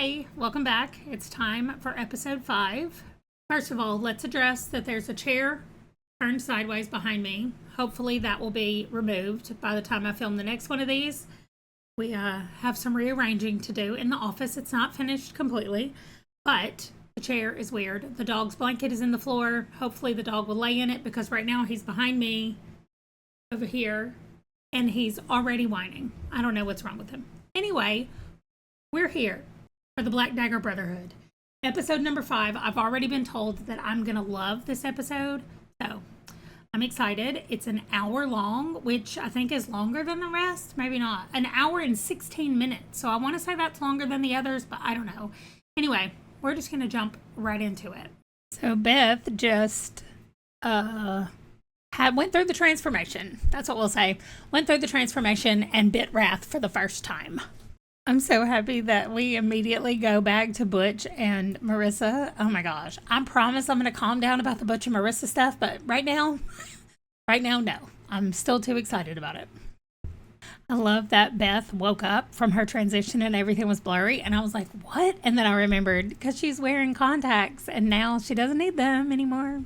Hey, welcome back. It's time for episode 5. First of all, let's address that there's a chair turned sideways behind me. Hopefully that will be removed by the time I film the next one of these. We have some rearranging to do in the office. It's not finished completely, but the chair is weird. The dog's blanket is in the floor. Hopefully the dog will lay in it because right now he's behind me over here and he's already whining. I don't know what's wrong with him. Anyway, we're here for the Black Dagger Brotherhood. Episode number 5. I've already been told that I'm going to love this episode, so I'm excited. It's an hour long, which I think is longer than the rest. Maybe not. An hour and 16 minutes. So I want to say that's longer than the others, but I don't know. Anyway, we're just going to jump right into it. So Beth just went through the transformation. That's what we'll say. Went through the transformation and bit Wrath for the first time. I'm so happy that we immediately go back to Butch and Marissa. Oh my gosh. I promise I'm going to calm down about the Butch and Marissa stuff, but right now, no. I'm still too excited about it. I love that Beth woke up from her transition and everything was blurry, and I was like, what? And then I remembered because she's wearing contacts and now she doesn't need them anymore.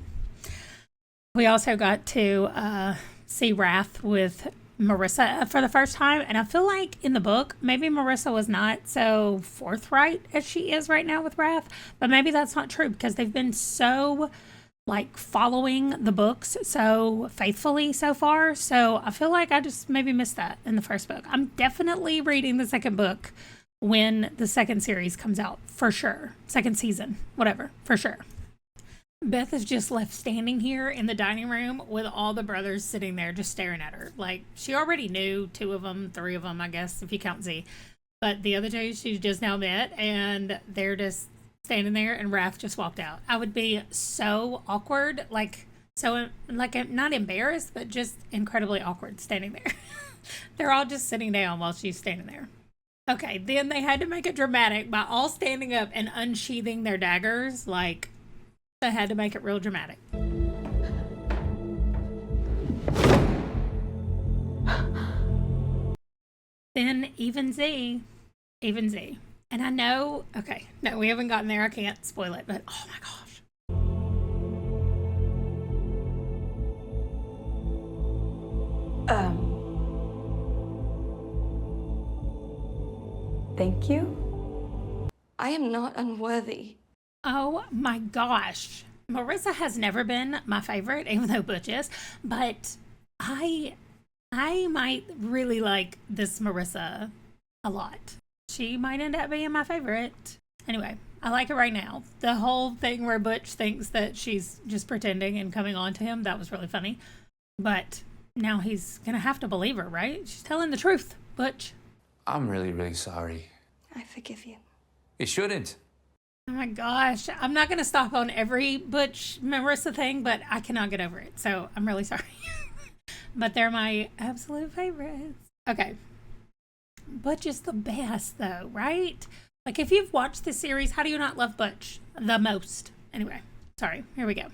We also got to see Wrath with Marissa for the first time, and I feel like in the book maybe Marissa was not so forthright as she is right now with Wrath, but maybe that's not true because they've been so following the books so faithfully so far, so I feel like I just maybe missed that in the first book. I'm definitely reading the second book when the second series comes out, for sure. Second season, whatever, for sure. Beth is just left standing here in the dining room with all the brothers sitting there just staring at her. Like, she already knew 2 of them, 3 of them, I guess, if you count Z. But the other 2 she's just now met, and they're just standing there, and Wrath just walked out. I would be so awkward, not embarrassed, but just incredibly awkward standing there. They're all just sitting down while she's standing there. Okay, then they had to make it dramatic by all standing up and unsheathing their daggers, I had to make it real dramatic. Then even Z. And I know, okay, no, we haven't gotten there. I can't spoil it, but oh my gosh. Thank you. I am not unworthy. Oh my gosh. Marissa has never been my favorite, even though Butch is, but I might really like this Marissa a lot. She might end up being my favorite. Anyway, I like it right now. The whole thing where Butch thinks that she's just pretending and coming on to him, that was really funny. But now he's going to have to believe her, right? She's telling the truth, Butch. I'm really, really sorry. I forgive you. You shouldn't. Oh my gosh. I'm not going to stop on every Butch Marissa thing, but I cannot get over it. So I'm really sorry. But they're my absolute favorites. Okay. Butch is the best though, right? Like, if you've watched this series, how do you not love Butch the most? Anyway, sorry. Here we go.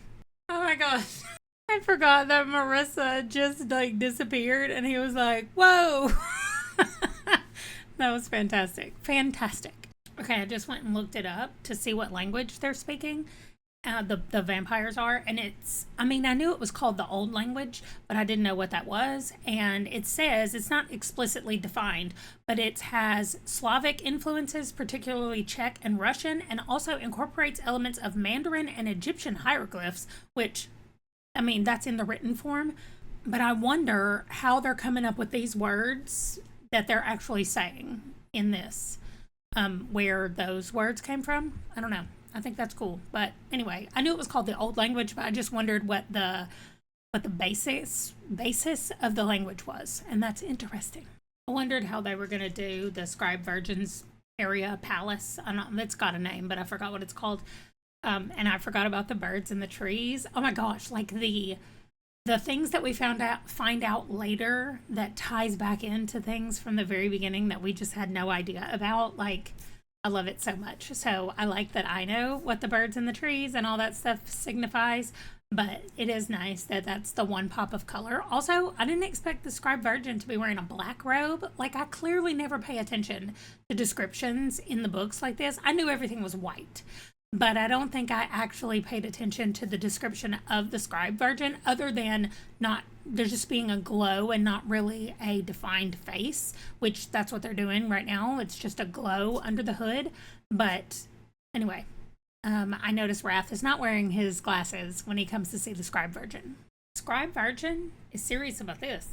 Oh my gosh. I forgot that Marissa just disappeared and he was like, whoa. That was fantastic. Fantastic. Okay, I just went and looked it up to see what language they're speaking. The vampires are, and I knew it was called the Old Language, but I didn't know what that was. And it says, it's not explicitly defined, but it has Slavic influences, particularly Czech and Russian, and also incorporates elements of Mandarin and Egyptian hieroglyphs, which, that's in the written form. But I wonder how they're coming up with these words that they're actually saying in this. Where those words came from. I don't know. I think that's cool. But anyway, I knew it was called the Old Language, but I just wondered what the basis of the language was. And that's interesting. I wondered how they were going to do the Scribe Virgin's area palace. It's got a name, but I forgot what it's called. And I forgot about the birds and the trees. Oh my gosh, the things that we find out later that ties back into things from the very beginning that we just had no idea about. I love it so much. So I like that I know what the birds and the trees and all that stuff signifies, But it is nice that that's the one pop of color. Also, I didn't expect the scribe virgin to be wearing a black robe. Like, I clearly never pay attention to descriptions in the books like this. I knew everything was white, but I don't think I actually paid attention to the description of the scribe virgin, other than not there just being a glow and not really a defined face, which that's what they're doing right now. It's just a glow under the hood. But anyway, I noticed Wrath is not wearing his glasses when he comes to see the Scribe Virgin. Scribe Virgin is serious about this.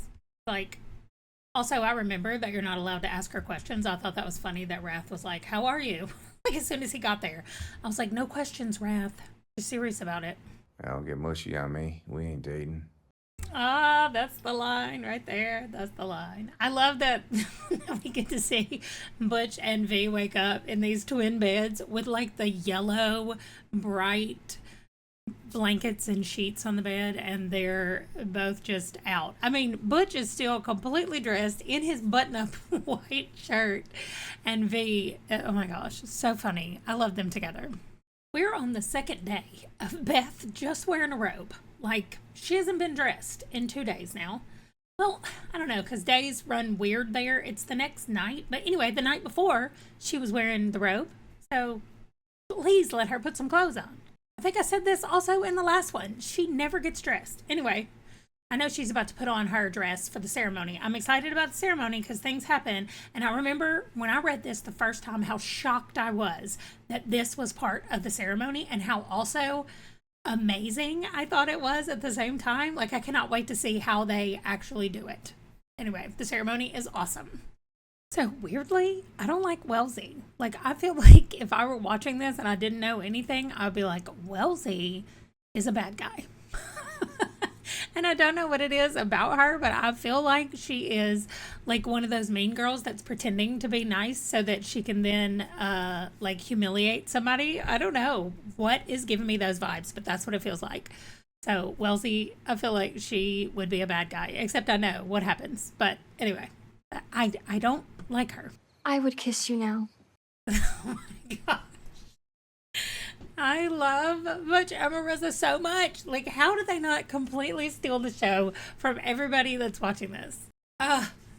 Like, also, I remember that you're not allowed to ask her questions. I thought that was funny that Wrath was like, "How are you?" Like, as soon as he got there. I was like, "No questions, Wrath. You're serious about it." Don't get mushy on me. We ain't dating. Ah, that's the line right there. That's the line. I love that we get to see Butch and V wake up in these twin beds with like the yellow, bright blankets and sheets on the bed, and they're both just out. I mean, Butch is still completely dressed in his button-up white shirt, and V, oh my gosh, so funny. I love them together. We're on the second day of Beth just wearing a robe. Like, she hasn't been dressed in 2 days now. Well, I don't know, because days run weird there. It's the next night. But anyway, the night before, she was wearing the robe. So please let her put some clothes on. I think I said this also in the last one. She never gets dressed. Anyway, I know she's about to put on her dress for the ceremony. I'm excited about the ceremony because things happen. And I remember when I read this the first time, how shocked I was that this was part of the ceremony, and how also amazing I thought it was at the same time. Like, I cannot wait to see how they actually do it. Anyway, the ceremony is awesome. So weirdly, I don't like Wellesley. Like, I feel like if I were watching this and I didn't know anything, I'd be like, Wellesley is a bad guy. And I don't know what it is about her, but I feel like she is like one of those mean girls that's pretending to be nice so that she can then like humiliate somebody. I don't know what is giving me those vibes, but that's what it feels like. So Wellesley, I feel like she would be a bad guy, except I know what happens. But anyway, I don't like her. I would kiss you now. Oh my god. I love Butch and Marissa so much. Like, how did they not completely steal the show from everybody that's watching this?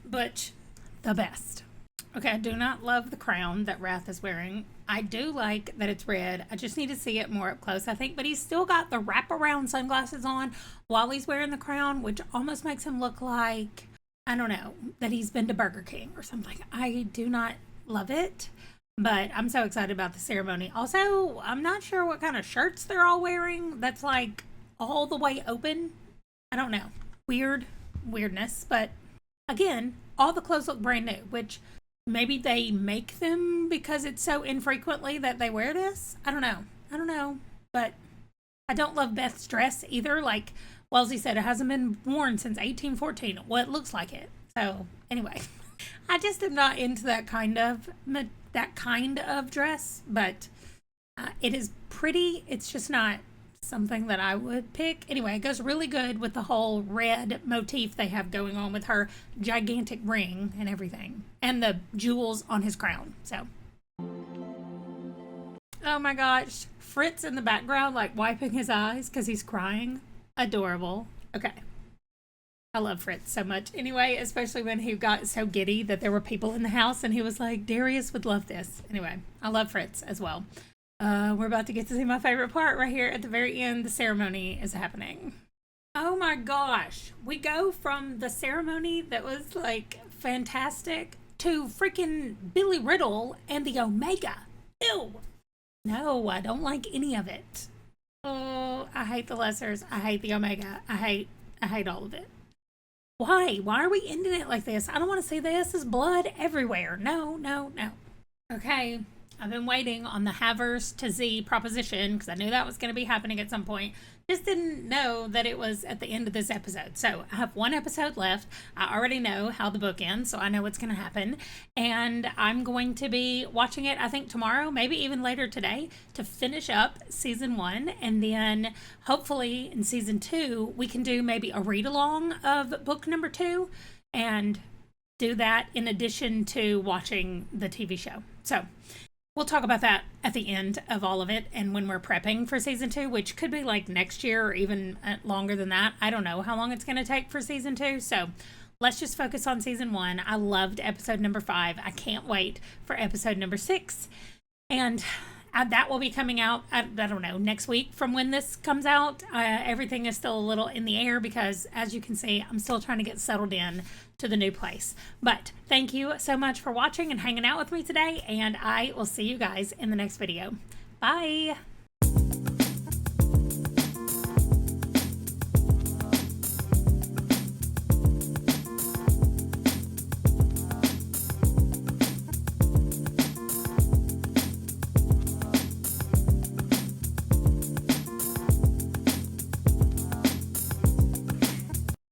Butch, the best. Okay, I do not love the crown that Wrath is wearing. I do like that it's red. I just need to see it more up close, I think. But he's still got the wraparound sunglasses on while he's wearing the crown, which almost makes him look like, I don't know, that he's been to Burger King or something. I do not love it. But I'm so excited about the ceremony. Also, I'm not sure what kind of shirts they're all wearing. That's like all the way open. I don't know. Weirdness. But again, all the clothes look brand new, which maybe they make them because it's so infrequently that they wear this. I don't know. But I don't love Beth's dress either. Like Wellesley said, it hasn't been worn since 1814. Well, it looks like it. So anyway, I just am not into that kind of dress, but it is pretty. It's just not something that I would pick. Anyway, it goes really good with the whole red motif they have going on with her gigantic ring and everything, and the jewels on his crown. So, oh my gosh, Fritz in the background, like wiping his eyes because he's crying. Adorable. Okay. I love Fritz so much. Anyway, especially when he got so giddy that there were people in the house and he was like, Darius would love this. Anyway, I love Fritz as well. We're about to get to see my favorite part right here at the very end. The ceremony is happening. Oh my gosh. We go from the ceremony that was like fantastic to freaking Billy Riddle and the Omega. Ew. No, I don't like any of it. Oh, I hate the Lessers. I hate the Omega. I hate all of it. Why? Why are we ending it like this? I don't want to see this. There's blood everywhere. No. Okay, I've been waiting on the Havers to Z proposition because I knew that was going to be happening at some point. Just didn't know that it was at the end of this episode. So I have one episode left. I already know how the book ends, so I know what's going to happen. And I'm going to be watching it, I think, tomorrow, maybe even later today, to finish up season 1. And then hopefully in season 2, we can do maybe a read-along of book number 2 and do that in addition to watching the TV show. So We'll talk about that at the end of all of it and when we're prepping for season 2, which could be like next year or even longer than that. I don't know how long it's going to take for season 2. So let's just focus on season 1. I loved episode number 5. I can't wait for episode number 6. And that will be coming out, I don't know, next week from when this comes out. Everything is still a little in the air because, as you can see, I'm still trying to get settled in to the new place. But thank you so much for watching and hanging out with me today, and I will see you guys in the next video. Bye!